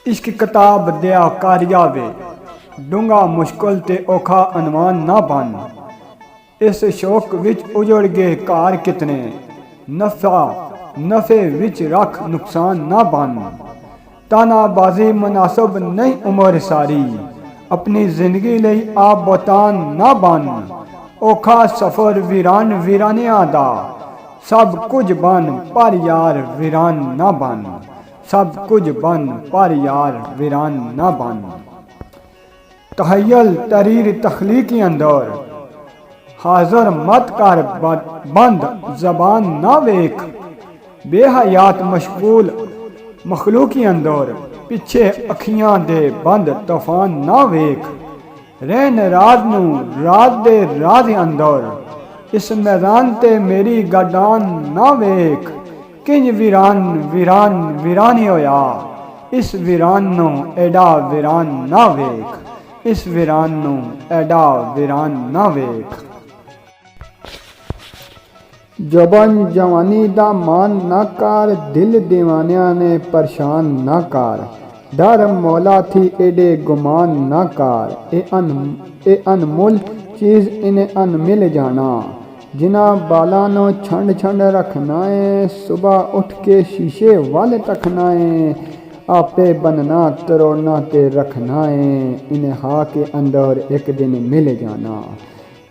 इश्क किताब दया कर जावे, डूंगा मुश्किल ते औखा अनवान ना बन। इस शौक विच उजड़ गए कार कितने, नफे विच रख नुकसान ना बन। तानाबाजी मुनासब नहीं उम्र सारी, अपनी जिंदगी लई आप बोतान ना बन। औखा सफर वीरान वीरानियां दा, सब कुछ बन पर यार वीरान ना बन। सब कुछ बन पर यार वीरान ना बन। तहयल तरीर तखलीकी अंदर, हाजर मत कर बंद जबान ना वेख। बेहयात मशगूल मखलूकी अंदर, पिछे अखियां दे बंद तूफान ना वेख। रहन रात नू रात दे राज अंदर, इस मैदान ते मेरी गडान ना वेख। किंज वीरान वीरान वीरानी होया, इस वीरान नू एडा वीरान ना वेख। इस वीरान नू एडा वीरान ना वेख। जबन जवानी दा मान ना कर, दिल दीवानिया ने परेशान ना कर। डर मौला थी एडे गुमान ना कर, ए अनमोल चीज इन्हें अनमिल जाना। जिना बाला नो छंड छंड रखना है, सुबह उठ के शीशे वाल तकना है। आपे बनना तरोड़ना ते रखना है, इन्हें हा के अंदर एक दिन मिल जाना।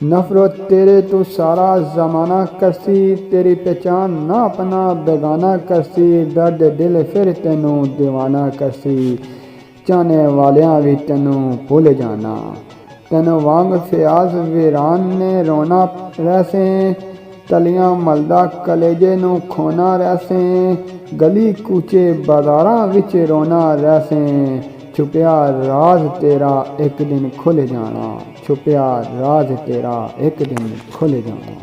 नफरत तेरे तो सारा जमाना करसी, तेरी पहचान ना अपना बेगाना करसी। दर्द दिल फिर तेनू दीवाना करसी, चाहने वालियां भी तेनू भूल जाना। तेनू वांग फयाज वीरान ने रोना रहसे, तलियां मलदा कलेजे नू खोना रहसे। गली कूचे बाजारां विच रोना रहसे, छुपिया राज तेरा एक दिन खुल जाना। छुपिया राज तेरा एक दिन खुल जाना।